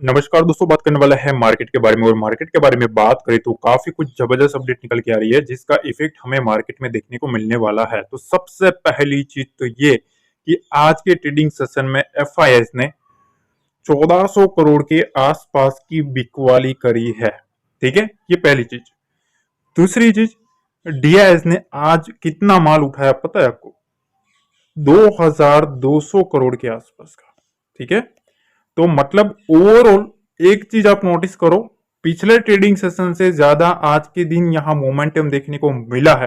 नमस्कार दोस्तों, बात करने वाला है मार्केट के बारे में। और मार्केट के बारे में बात करें तो काफी कुछ जबरदस्त अपडेट निकल के आ रही है जिसका इफेक्ट हमें मार्केट में देखने को मिलने वाला है। तो सबसे पहली चीज तो ये कि आज के ट्रेडिंग सेशन में एफआईएस ने 1400 करोड़ के आसपास की बिकवाली करी है। ठीक है, ये पहली चीज। दूसरी चीज, डीआईएस ने आज कितना माल उठाया पता है आपको? 2200 करोड़ के आसपास का। ठीक है, तो मतलब ओवरऑल एक चीज आप नोटिस करो, पिछले ट्रेडिंग सेशन से ज्यादा आज के दिन यहां मोमेंटम देखने को मिला है।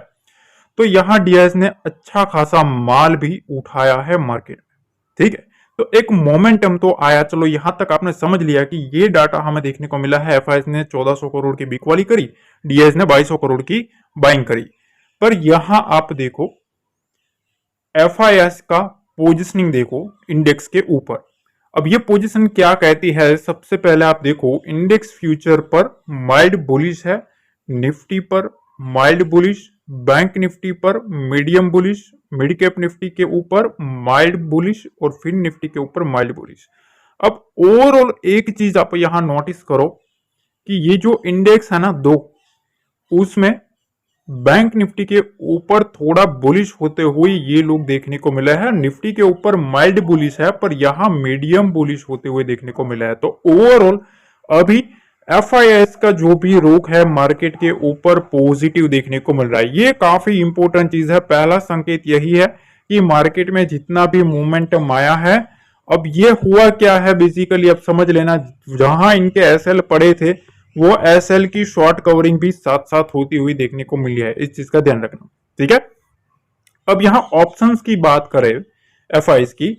तो यहां डीआईएस ने अच्छा खासा माल भी उठाया है मार्केट में। ठीक है, तो एक मोमेंटम तो आया। चलो यहां तक आपने समझ लिया कि ये डाटा हमें देखने को मिला है। एफआईएस ने 1400 करोड़ की बिकवाली करी, डीआईएस ने 2200 करोड़ की बाइंग करी। पर यहां आप देखो एफआईएस का पोजिशनिंग देखो इंडेक्स के ऊपर। अब ये पोजीशन क्या कहती है? सबसे पहले आप देखो इंडेक्स फ्यूचर पर माइल्ड बुलिश है, निफ्टी पर माइल्ड बुलिश, बैंक निफ्टी पर medium bullish, mid cap Nifty के ऊपर माइल्ड बुलिश और फिर निफ्टी के ऊपर माइल्ड बुलिश। अब ओवरऑल एक चीज आप यहां नोटिस करो कि ये जो इंडेक्स है ना दो, उसमें बैंक निफ्टी के ऊपर थोड़ा बुलिश होते हुए ये लोग देखने को मिला है। निफ्टी के ऊपर माइल्ड बुलिश है पर यहां मीडियम बुलिश होते हुए देखने को मिला है। तो ओवरऑल अभी एफआईएस का जो भी रुख है मार्केट के ऊपर पॉजिटिव देखने को मिल रहा है। ये काफी इंपॉर्टेंट चीज है। पहला संकेत यही है कि मार्केट में जितना भी मोमेंटम आया है, अब ये हुआ क्या है बेसिकली अब समझ लेना। जहां इनके एसएल पड़े थे वो एसएल की शॉर्ट कवरिंग भी साथ साथ होती हुई देखने को मिली है। इस चीज का ध्यान रखना। ठीक है, अब यहां ऑप्शंस की बात करें एफआईएस की,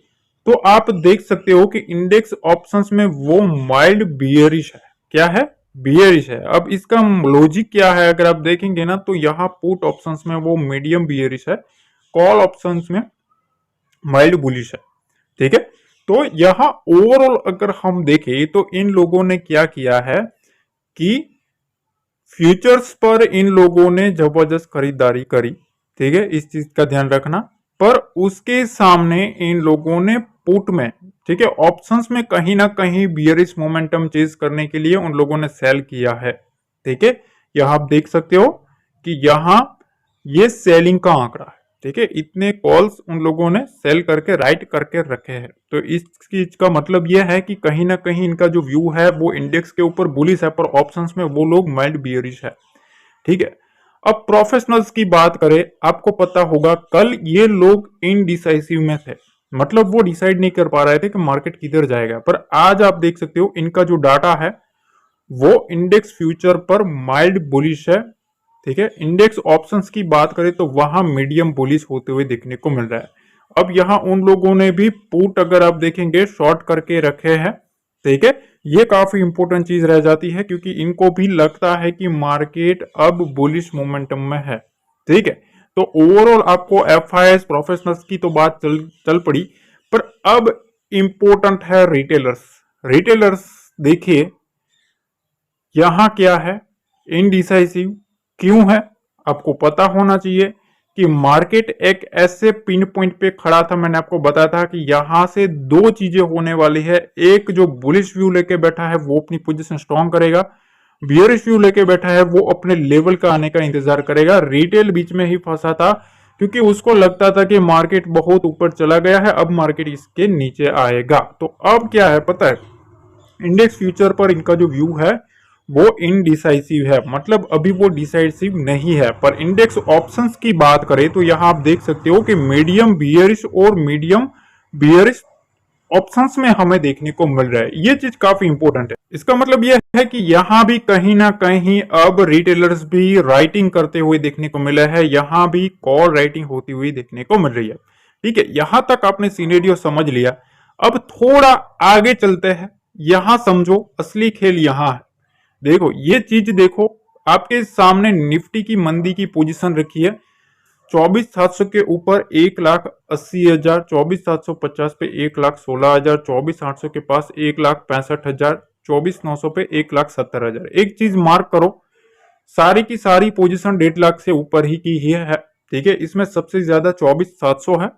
तो आप देख सकते हो कि इंडेक्स ऑप्शंस में वो माइल्ड बियरिश है। क्या है? बियरिश है। अब इसका लॉजिक क्या है अगर आप देखेंगे ना, तो यहां पुट ऑप्शंस में वो मीडियम बियरिश है, कॉल ऑप्शंस में माइल्ड बुलिश है। ठीक है, तो यहां ओवरऑल अगर हम देखें तो इन लोगों ने क्या किया है कि फ्यूचर्स पर इन लोगों ने जबरदस्त खरीदारी करी। ठीक है, इस चीज का ध्यान रखना। पर उसके सामने इन लोगों ने पुट में, ठीक है, ऑप्शंस में कहीं ना कहीं बियरिश मोमेंटम चेज करने के लिए उन लोगों ने सेल किया है। ठीक है, यहां आप देख सकते हो कि यहां ये सेलिंग का आंकड़ा है। ठीक है, इतने कॉल्स उन लोगों ने सेल करके राइट करके रखे हैं। तो इस चीज का मतलब यह है कि कहीं ना कहीं इनका जो व्यू है वो इंडेक्स के ऊपर बुलिश है, पर ऑप्शंस में वो लोग माइल्ड बियरिश है। ठीक है, अब प्रोफेशनल्स की बात करें, आपको पता होगा कल ये लोग इनडिसाइसिव में थे। मतलब वो डिसाइड नहीं कर पा रहे थे कि मार्केट किधर जाएगा। पर आज आप देख सकते हो इनका जो डाटा है वो इंडेक्स फ्यूचर पर माइल्ड बुलिश है। ठीक है, इंडेक्स ऑप्शंस की बात करें तो वहां मीडियम बुलिश होते हुए देखने को मिल रहा है। अब यहां उन लोगों ने भी पुट अगर आप देखेंगे शॉर्ट करके रखे हैं। ठीक है, ये काफी इंपॉर्टेंट चीज रह जाती है क्योंकि इनको भी लगता है कि मार्केट अब बुलिश मोमेंटम में है। ठीक है, तो ओवरऑल आपको एफआईएस प्रोफेशनल्स की तो बात चल पड़ी, पर अब इंपॉर्टेंट है रिटेलर्स। रिटेलर्स देखिए यहां क्या है, इनडिसाइसिव क्यों है आपको पता होना चाहिए कि मार्केट एक ऐसे पिन पॉइंट पे खड़ा था। मैंने आपको बताया था कि यहां से दो चीजें होने वाली है। एक जो बुलिश व्यू लेके बैठा है वो अपनी पोजीशन स्ट्रॉन्ग करेगा, बियरिश व्यू लेके बैठा है वो अपने लेवल का आने का इंतजार करेगा। रिटेल बीच में ही फंसा था क्योंकि उसको लगता था कि मार्केट बहुत ऊपर चला गया है, अब मार्केट इसके नीचे आएगा। तो अब क्या है पता है, इंडेक्स फ्यूचर पर इनका जो व्यू है वो इनडिसाइसिव है, मतलब अभी वो डिसाइसिव नहीं है। पर इंडेक्स ऑप्शंस की बात करें तो यहां आप देख सकते हो कि मीडियम बियरिश और मीडियम बियरिश ऑप्शंस में हमें देखने को मिल रहा है। ये चीज काफी इंपॉर्टेंट है। इसका मतलब यह है कि यहां भी कहीं ना कहीं अब रिटेलर्स भी राइटिंग करते हुए देखने को मिला है, यहां भी कॉल राइटिंग होती हुई देखने को मिल रही है। ठीक है, यहां तक आपने सिनेरियो समझ लिया। अब थोड़ा आगे चलते हैं, यहां समझो असली खेल यहां है। देखो ये चीज देखो, आपके सामने निफ्टी की मंदी की पोजीशन रखी है 24,700 के ऊपर 1,80,000, 24,750 पे 1,16,000, 24,800 के पास 1,65,000, 24,900 पे 1,70,000। एक चीज मार्क करो, सारी की सारी पोजीशन 1.5 लाख से ऊपर ही की ही है। ठीक है, इसमें सबसे ज्यादा 24,700 है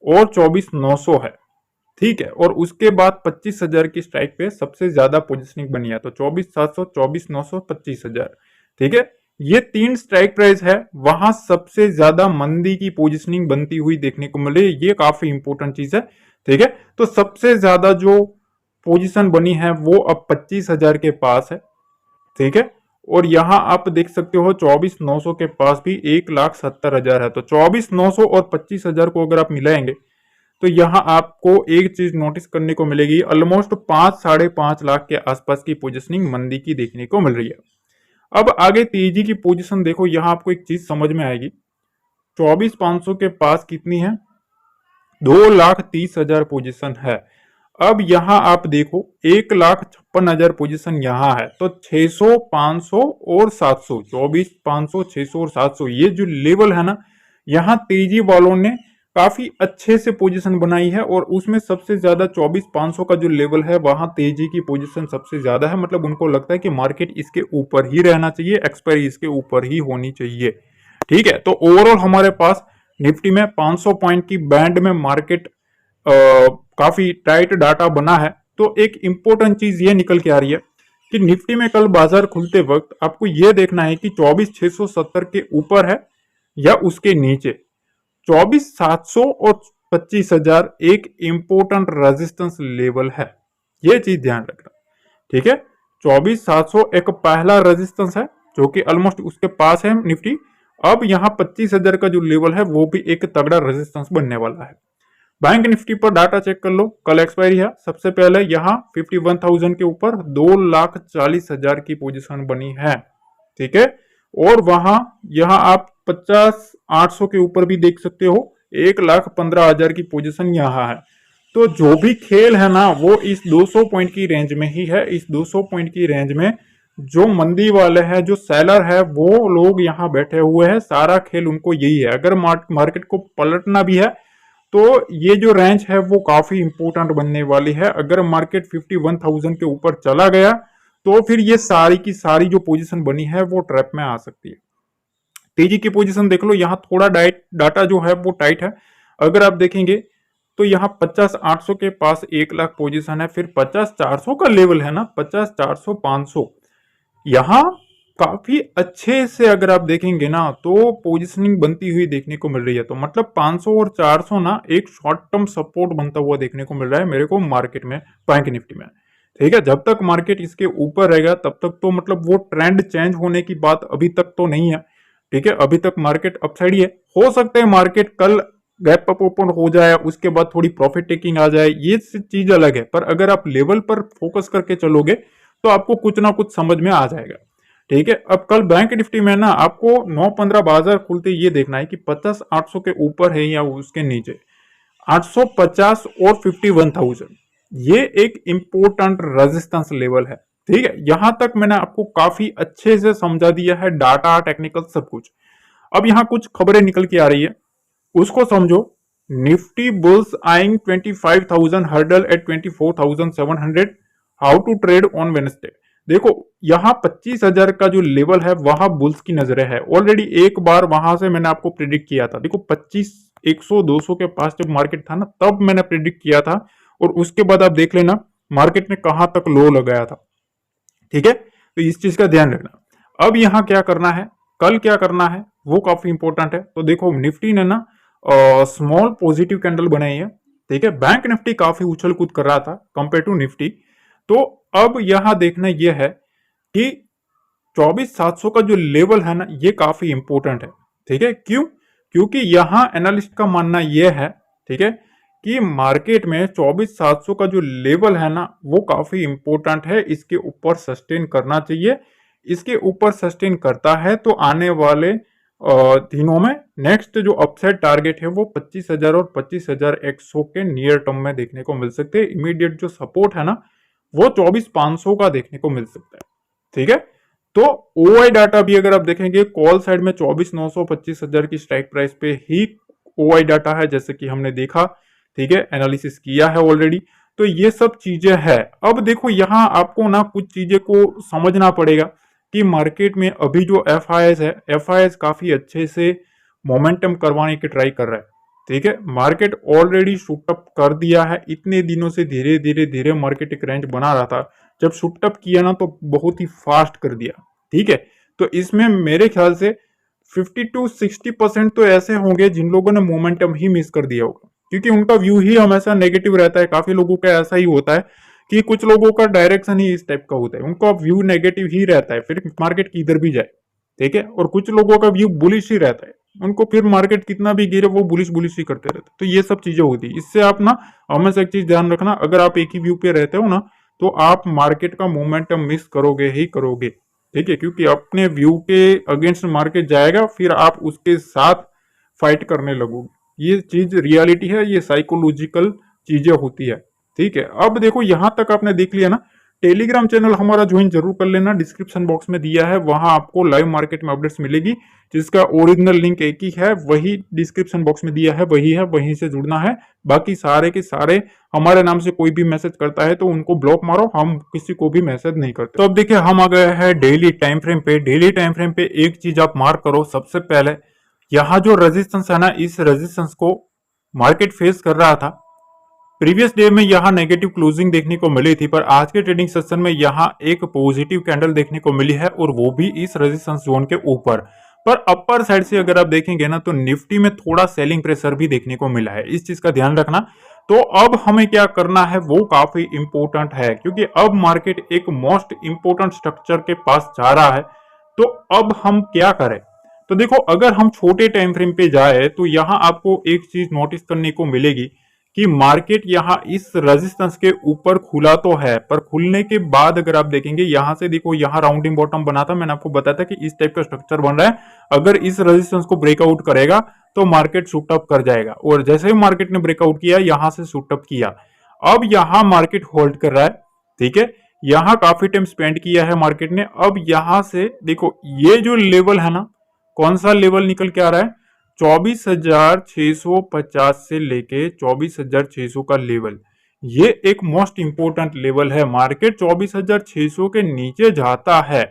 और 24,900 है। ठीक है, और उसके बाद 25,000 की स्ट्राइक पे सबसे ज्यादा पोजिशनिंग बनी है, तो 24,700, 24,900, 25,000। ठीक है, ये तीन स्ट्राइक प्राइस है, वहां सबसे ज्यादा मंदी की पोजिशनिंग बनती हुई देखने को मिले, ये काफी इंपॉर्टेंट चीज है। ठीक है, तो सबसे ज्यादा जो पोजीशन बनी है वो अब 25,000 के पास है। ठीक है, और यहां आप देख सकते हो 24,900 के पास भी 1,70,000 है, तो 24,900 और 25,000 को अगर आप मिलाएंगे तो यहां आपको एक चीज नोटिस करने को मिलेगी, ऑलमोस्ट 5-5.5 लाख के आसपास की पोजिशनिंग मंदी की देखने को मिल रही है। अब आगे तेजी की पोजीशन देखो, यहां आपको एक चीज समझ में आएगी, 24,500 के पास कितनी है, 2,30,000 पोजीशन है। अब यहां आप देखो 1,56,000 पोजीशन यहां है, तो 600, 500 और 700, 24,500, 600 और 700, ये जो लेवल है ना, यहां तेजी वालों ने काफी अच्छे से पोजीशन बनाई है, और उसमें सबसे ज्यादा 24,500 का जो लेवल है वहां तेजी की पोजीशन सबसे ज्यादा है। मतलब उनको लगता है कि मार्केट इसके ऊपर ही रहना चाहिए, एक्सपायरी इसके ऊपर ही होनी चाहिए। ठीक है, तो ओवरऑल हमारे पास निफ्टी में 500 पॉइंट की बैंड में मार्केट काफी टाइट डाटा बना है। तो एक इंपॉर्टेंट चीज ये निकल के आ रही है कि निफ्टी में कल बाजार खुलते वक्त आपको ये देखना है कि 24,670 के ऊपर है या उसके नीचे। 24,700 और 25,000 एक इंपॉर्टेंट रेजिस्टेंस लेवल है, ये चीज ध्यान रखना। ठीक है, 24,700 एक पहला रेजिस्टेंस है जो कि ऑलमोस्ट उसके पास है निफ्टी। अब यहाँ 25,000 का जो लेवल है वो भी एक तगड़ा रेजिस्टेंस बनने वाला है। बैंक निफ्टी पर डाटा चेक कर लो, कल एक्सपायरी है। सबसे पहले यहाँ 51,000 के ऊपर 2,40,000 की पोजीशन बनी है। ठीक है, और वहां यहाँ आप 50,800 के ऊपर भी देख सकते हो, 1,15,000 की पोजीशन यहाँ है। तो जो भी खेल है ना वो इस 200 पॉइंट की रेंज में ही है। इस 200 पॉइंट की रेंज में जो मंदी वाले हैं, जो सेलर है, वो लोग यहाँ बैठे हुए हैं। सारा खेल उनको यही है। अगर मार्केट को पलटना भी है तो ये जो रेंज है वो काफी इंपोर्टेंट बनने वाली है। अगर मार्केट 51,000 के ऊपर चला गया तो फिर ये सारी की सारी जो पोजीशन बनी है वो ट्रैप में आ सकती है। तेजी की पोजीशन देख लो, यहाँ थोड़ा डाटा जो है वो टाइट है। अगर आप देखेंगे तो यहाँ 50,800 के पास 1 लाख पोजीशन है, फिर 50,400 का लेवल है ना, 50,400, 500, यहाँ काफी अच्छे से अगर आप देखेंगे ना तो पोजीशनिंग बनती हुई देखने को मिल रही है। तो मतलब 500 और 400 ना एक शॉर्ट टर्म सपोर्ट बनता हुआ देखने को मिल रहा है मेरे को मार्केट में, बैंक निफ्टी में। ठीक है, जब तक मार्केट इसके ऊपर रहेगा तब तक तो मतलब वो ट्रेंड चेंज होने की बात अभी तक तो नहीं है। ठीक है, अभी तक मार्केट अपसाइड ही है। हो सकता है मार्केट कल गैप अप ओपन हो जाए, उसके बाद थोड़ी प्रॉफिट टेकिंग आ जाए, ये चीज अलग है। पर अगर आप लेवल पर फोकस करके चलोगे तो आपको कुछ ना कुछ समझ में आ जाएगा। ठीक है, अब कल बैंक निफ्टी में ना आपको 9-15 बाजार खुलते ये देखना है कि 50,800 के ऊपर है या उसके नीचे। 850 और 51,000 ये एक इंपॉर्टेंट रेजिस्टेंस लेवल है। ठीक है, यहां तक मैंने आपको काफी अच्छे से समझा दिया है, डाटा, टेक्निकल, सब कुछ। अब यहाँ कुछ खबरें निकल के आ रही है, उसको समझो। Nifty bulls eyeing 25,000 hurdle at 24,700, how to trade on Wednesday. देखो यहाँ 25,000 का जो लेवल है वहां बुल्स की नजरें है। ऑलरेडी एक बार वहां से मैंने आपको प्रिडिक्ट किया था। देखो 25, 100, 200 के पास जब मार्केट था ना तब मैंने प्रिडिक्ट किया था, और उसके बाद आप देख लेना मार्केट ने कहां तक लो लगाया था। ठीक है, तो इस चीज का ध्यान रखना। अब यहाँ क्या करना है, कल क्या करना है वो काफी इंपॉर्टेंट है। तो देखो निफ्टी ने ना स्मॉल पॉजिटिव कैंडल बनाई है। ठीक है, बैंक निफ्टी काफी उछल कूद कर रहा था कंपेयर टू निफ्टी। तो अब यहां देखना यह है कि 24,700 का जो लेवल है ना ये काफी इंपॉर्टेंट है। ठीक है, क्यों? क्योंकि यहां एनालिस्ट का मानना यह है, ठीक है, कि मार्केट में 24,700 का जो लेवल है ना वो काफी इंपॉर्टेंट है, इसके ऊपर सस्टेन करना चाहिए। इसके ऊपर सस्टेन करता है तो आने वाले दिनों में नेक्स्ट जो अपसाइड टारगेट है वो 25,000 और 25,100 के नियर टर्म में देखने को मिल सकते हैं। इमीडिएट जो सपोर्ट है ना वो 24,500 का देखने को मिल सकता है। ठीक है, तो ओआई डाटा भी अगर आप देखेंगे कॉल साइड में 24,900, 25,000 की स्ट्राइक प्राइस पे ही ओआई डाटा है, जैसे कि हमने देखा। ठीक है, एनालिसिस किया है ऑलरेडी। तो ये सब चीजें है। अब देखो यहाँ आपको ना कुछ चीजें को समझना पड़ेगा कि मार्केट में अभी जो एफआईएस है, एफआईएस काफी अच्छे से मोमेंटम करवाने की ट्राई कर रहा है। ठीक है, मार्केट ऑलरेडी शूट अप कर दिया है इतने दिनों से, धीरे धीरे धीरे मार्केट एक रेंज बना रहा था, जब शूट अप किया ना तो बहुत ही फास्ट कर दिया। ठीक है, तो इसमें मेरे ख्याल से 50 to 60% तो ऐसे होंगे जिन लोगों ने मोमेंटम ही मिस कर दिया होगा, क्योंकि उनका व्यू ही हमेशा नेगेटिव रहता है। काफी लोगों का ऐसा ही होता है कि कुछ लोगों का डायरेक्शन ही इस टाइप का होता है, उनका व्यू नेगेटिव ही रहता है, फिर मार्केट किधर भी जाए। ठीक है, और कुछ लोगों का व्यू बुलिश ही रहता है, उनको फिर मार्केट कितना भी गिरे वो बुलिश बुलिश ही करते रहते। तो ये सब चीजें होती है। इससे आप ना हमेशा एक चीज ध्यान रखना, अगर आप एक ही व्यू पे रहते हो ना तो आप मार्केट का मोमेंटम मिस करोगे ही करोगे। ठीक है, क्योंकि अपने व्यू के अगेंस्ट मार्केट जाएगा, फिर आप उसके साथ फाइट करने लगोगे। ये चीज रियलिटी है, ये साइकोलॉजिकल चीजें होती है। ठीक है, अब देखो यहां तक आपने देख लिया ना, टेलीग्राम चैनल हमारा ज्वाइन जरूर कर लेना, डिस्क्रिप्शन बॉक्स में दिया है, वहां आपको लाइव मार्केट में अपडेट्स मिलेगी, जिसका ओरिजिनल लिंक एक ही है, वही डिस्क्रिप्शन बॉक्स में दिया है, वही है, वहीं से जुड़ना है। बाकी सारे के सारे हमारे नाम से कोई भी मैसेज करता है तो उनको ब्लॉक मारो, हम किसी को भी मैसेज नहीं करते। तो अब देखिए हम आ गए हैं डेली टाइम फ्रेम पे। डेली टाइम फ्रेम पे एक चीज आप मार्क करो, सबसे पहले यहाँ जो रेजिस्टेंस है ना, इस रेजिस्टेंस को मार्केट फेस कर रहा था। प्रीवियस डे में यहाँ नेगेटिव क्लोजिंग देखने को मिली थी, पर आज के ट्रेडिंग सेशन में यहाँ एक पॉजिटिव कैंडल देखने को मिली है, और वो भी इस रेजिस्टेंस जोन के ऊपर। पर अपर साइड से अगर आप देखेंगे ना तो निफ्टी में थोड़ा सेलिंग प्रेशर भी देखने को मिला है, इस चीज का ध्यान रखना। तो अब हमें क्या करना है वो काफी इंपॉर्टेंट है, क्योंकि अब मार्केट एक मोस्ट इंपॉर्टेंट स्ट्रक्चर के पास जा रहा है। तो अब हम क्या करें? तो देखो, अगर हम छोटे टाइम फ्रेम पे जाए तो यहाँ आपको एक चीज नोटिस करने को मिलेगी कि मार्केट यहाँ इस रेजिस्टेंस के ऊपर खुला तो है, पर खुलने के बाद अगर आप देखेंगे यहां से, देखो यहाँ राउंडिंग बॉटम बना था, मैंने आपको बताया था कि इस टाइप का स्ट्रक्चर बन रहा है। अगर इस रेजिस्टेंस को ब्रेकआउट करेगा तो मार्केट शूट अप कर जाएगा, और जैसे ही मार्केट ने ब्रेकआउट किया यहां से शूट अप किया। अब यहाँ मार्केट होल्ड कर रहा है। ठीक है, यहाँ काफी टाइम स्पेंड किया है मार्केट ने। अब यहां से देखो ये जो लेवल है ना, कौन सा लेवल निकल के आ रहा है? 24,650 से लेके 24,600 का लेवल, ये एक मोस्ट इंपोर्टेंट लेवल है। मार्केट 24,600 के नीचे जाता है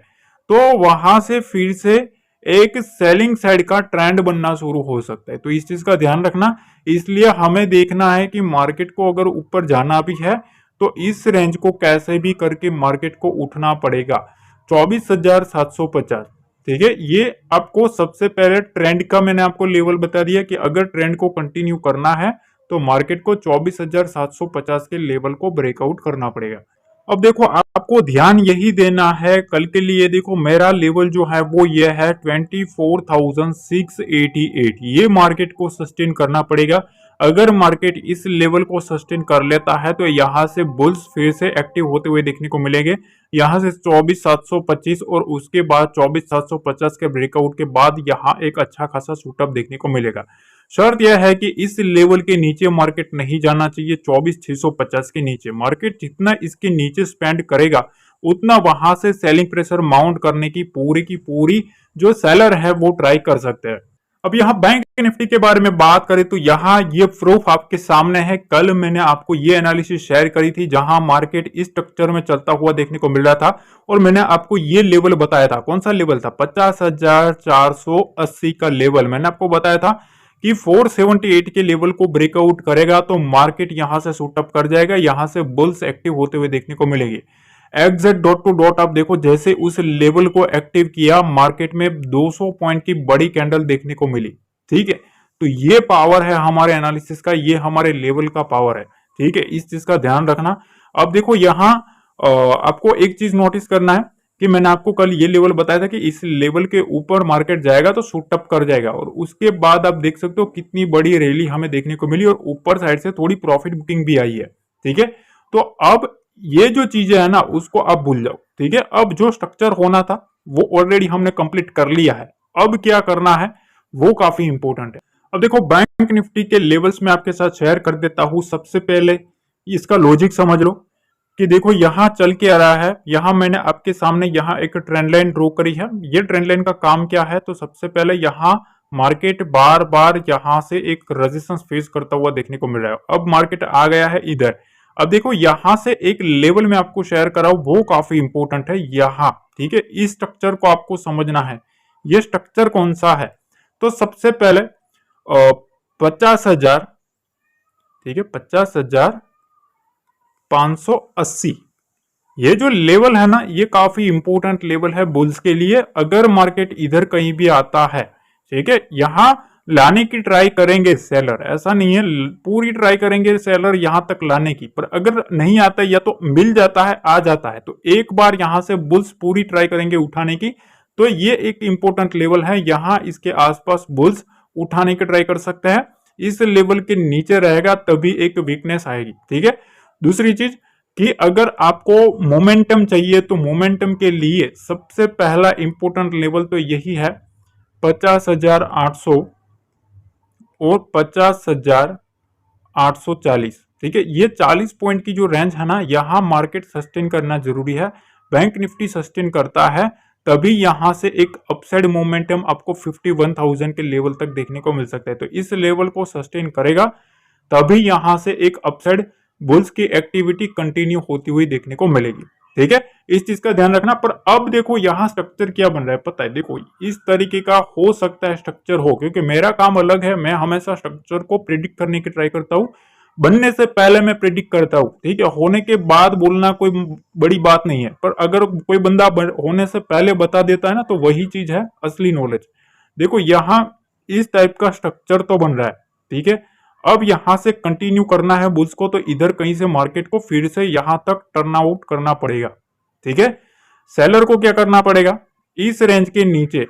तो वहां से फिर से एक सेलिंग साइड का ट्रेंड बनना शुरू हो सकता है, तो इस चीज का ध्यान रखना। इसलिए हमें देखना है कि मार्केट को अगर ऊपर जाना भी है तो इस रेंज को कैसे भी करके मार्केट को उठना पड़ेगा, 24,750। ठीक है, ये आपको सबसे पहले ट्रेंड का मैंने आपको लेवल बता दिया कि अगर ट्रेंड को कंटिन्यू करना है तो मार्केट को 24,750 के लेवल को ब्रेकआउट करना पड़ेगा। अब देखो आपको ध्यान यही देना है कल के लिए। देखो मेरा लेवल जो है वो ये है 24,688, ये मार्केट को सस्टेन करना पड़ेगा। अगर मार्केट इस लेवल को सस्टेन कर लेता है तो यहां से बुल्स फिर से एक्टिव होते हुए देखने को मिलेंगे। यहां से 24,725 और उसके बाद 24,750 के ब्रेकआउट के बाद यहां एक अच्छा खासा शूटअप देखने को मिलेगा। शर्त यह है कि इस लेवल के नीचे मार्केट नहीं जाना चाहिए। 24,650 के नीचे मार्केट जितना इसके नीचे स्पेंड करेगा उतना वहां से सेलिंग प्रेशर माउंट करने की पूरी जो सेलर है वो ट्राई कर सकते हैं। अब यहाँ बैंक निफ्टी के बारे में बात करें तो यहाँ ये प्रूफ आपके सामने है। कल मैंने आपको ये एनालिसिस शेयर करी थी जहां मार्केट इस स्ट्रक्चर में चलता हुआ देखने को मिल रहा था, और मैंने आपको ये लेवल बताया था। कौन सा लेवल था? 50,480 का लेवल। मैंने आपको बताया था कि 478 के लेवल को ब्रेकआउट करेगा तो मार्केट यहां से शूट अप कर जाएगा, यहां से बुल्स एक्टिव होते हुए देखने को मिलेगी। एग्जैक्ट डॉट टू डॉट आप देखो, जैसे उस लेवल को एक्टिव किया मार्केट में 200 पॉइंट की बड़ी कैंडल देखने को मिली। ठीक है, तो ये पावर है हमारे एनालिसिस का, ये हमारे लेवल का पावर है। ठीक है, इस चीज का ध्यान रखना। अब देखो यहां आपको एक चीज नोटिस करना है कि मैंने आपको कल ये लेवल बताया था कि इस लेवल के ऊपर मार्केट जाएगा तो शूट अप कर जाएगा, और उसके बाद आप देख सकते हो कितनी बड़ी रैली हमें देखने को मिली और ऊपर साइड से थोड़ी प्रॉफिट बुकिंग भी आई है। ठीक है, तो अब ये जो चीजें है ना उसको आप भूल जाओ। ठीक है, अब जो स्ट्रक्चर होना था वो ऑलरेडी हमने कंप्लीट कर लिया है। अब क्या करना है वो काफी इंपॉर्टेंट है। अब देखो बैंक निफ्टी के लेवल्स में आपके साथ शेयर कर देता हूं। सबसे पहले इसका लॉजिक समझ लो कि देखो यहां चल के आ रहा है, यहां मैंने आपके सामने यहां एक ट्रेंड लाइन ड्रॉ करी है। ये ट्रेंड लाइन का काम क्या है? तो सबसे पहले यहां मार्केट बार बार यहां से एक रेजिस्टेंस फेस करता हुआ देखने को मिल रहा है। अब मार्केट आ गया है इधर। अब देखो यहां से एक लेवल में आपको शेयर करा हूं, वो काफी इंपॉर्टेंट है यहां। ठीक है, इस स्ट्रक्चर को आपको समझना है। ये स्ट्रक्चर कौन सा है? तो सबसे पहले 50,000, ठीक है, 50,580। ये जो लेवल है ना, ये काफी इंपॉर्टेंट लेवल है बुल्स के लिए। अगर मार्केट इधर कहीं भी आता है, ठीक है, यहां लाने की ट्राई करेंगे सेलर, ऐसा नहीं है, पूरी ट्राई करेंगे सेलर यहां तक लाने की, पर अगर नहीं आता या तो मिल जाता है, आ जाता है, तो एक बार यहां से बुल्स पूरी ट्राई करेंगे उठाने की। तो ये एक इंपॉर्टेंट लेवल है, यहां इसके आसपास बुल्स उठाने की ट्राई कर सकते हैं। इस लेवल के नीचे रहेगा तभी एक वीकनेस आएगी, ठीक है। दूसरी चीज कि अगर आपको मोमेंटम चाहिए तो मोमेंटम के लिए सबसे पहला इंपॉर्टेंट लेवल तो यही है 50,800 और 50,840, ठीक है। ये 40 पॉइंट की जो रेंज है ना, यहां मार्केट सस्टेन करना जरूरी है। बैंक निफ्टी सस्टेन करता है तभी यहां से एक अपसाइड मोमेंटम आपको 51,000 के लेवल तक देखने को मिल सकता है। तो इस लेवल को सस्टेन करेगा तभी यहां से एक अपसाइड बुल्स की एक्टिविटी कंटिन्यू होती हुई देखने को मिलेगी, ठीक है। इस चीज का ध्यान रखना। पर अब देखो यहां स्ट्रक्चर क्या बन रहा है पता है, देखो इस तरीके का हो सकता है स्ट्रक्चर हो, क्योंकि मेरा काम अलग है, मैं हमेशा स्ट्रक्चर को प्रिडिक्ट करने की ट्राई करता हूं। बनने से पहले मैं प्रिडिक्ट करता हूं, ठीक है, होने के बाद बोलना कोई बड़ी बात नहीं है, पर अगर कोई बंदा होने से पहले बता देता है ना, तो वही चीज है असली नॉलेज। देखो यहां इस टाइप का स्ट्रक्चर तो बन रहा है, ठीक है। अब यहां से कंटिन्यू करना है बुल्स को, तो इधर कहीं से मार्केट को फिर से यहां तक टर्न आउट करना पड़ेगा, ठीक है। सेलर को क्या करना पड़ेगा, इस रेंज के नीचे,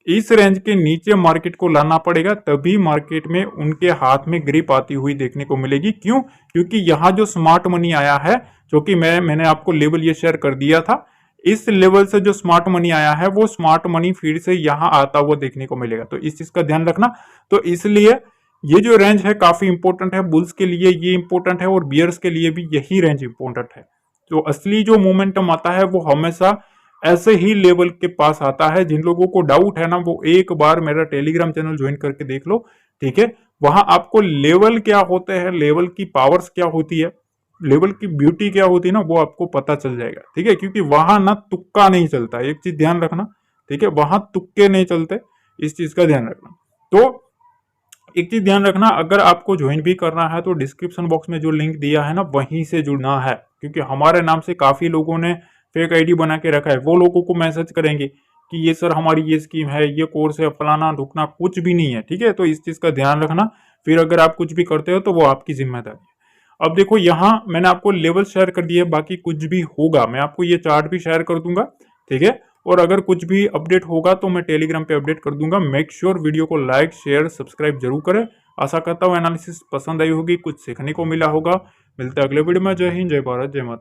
इस रेंज के नीचे मार्केट को लाना पड़ेगा, तभी मार्केट में उनके हाथ में ग्रिप आती हुई देखने को मिलेगी। क्यों? क्योंकि यहां जो स्मार्ट मनी आया है, जो कि मैंने आपको लेवल ये शेयर कर दिया था, इस लेवल से जो स्मार्ट मनी आया है वो स्मार्ट मनी फिर से यहां आता हुआ देखने को मिलेगा। तो इस चीज का ध्यान रखना। तो इसलिए ये जो रेंज है काफी इंपॉर्टेंट है, बुल्स के लिए ये इंपॉर्टेंट है और बियर्स के लिए भी यही रेंज इंपॉर्टेंट है। तो असली जो मोमेंटम आता है वो हमेशा ऐसे ही लेवल के पास आता है। जिन लोगों को डाउट है ना, वो एक बार मेरा टेलीग्राम चैनल ज्वाइन करके देख लो, ठीक है। वहां आपको लेवल क्या होते हैं, लेवल की पावर्स क्या होती है, लेवल की ब्यूटी क्या होती है ना, वो आपको पता चल जाएगा, ठीक है। क्योंकि वहां ना तुक्का नहीं चलता, एक चीज ध्यान रखना, ठीक है, वहां तुक्के नहीं चलते, इस चीज का ध्यान रखना। तो एक चीज ध्यान रखना, अगर आपको ज्वाइन भी करना है तो डिस्क्रिप्शन बॉक्स में जो लिंक दिया है ना, वहीं से जुड़ना है। क्योंकि हमारे नाम से काफी लोगों ने फेक आईडी बना के रखा है, वो लोगों को मैसेज करेंगे कि ये सर हमारी ये स्कीम है, ये कोर्स है, फलाना ढुकना, कुछ भी नहीं है, ठीक है। तो इस चीज का ध्यान रखना, फिर अगर आप कुछ भी करते हो तो वो आपकी जिम्मेदारी है। अब देखो यहाँ मैंने आपको लेवल शेयर कर दिए, बाकी कुछ भी होगा मैं आपको ये चार्ट भी शेयर कर दूंगा, ठीक है। और अगर कुछ भी अपडेट होगा तो मैं टेलीग्राम पे अपडेट कर दूंगा। मेक श्योर वीडियो को लाइक शेयर सब्सक्राइब जरूर करें। आशा करता हूँ एनालिसिस पसंद आई होगी, कुछ सीखने को मिला होगा। मिलते हैं अगले वीडियो में। जय हिंद, जय भारत, जय माता।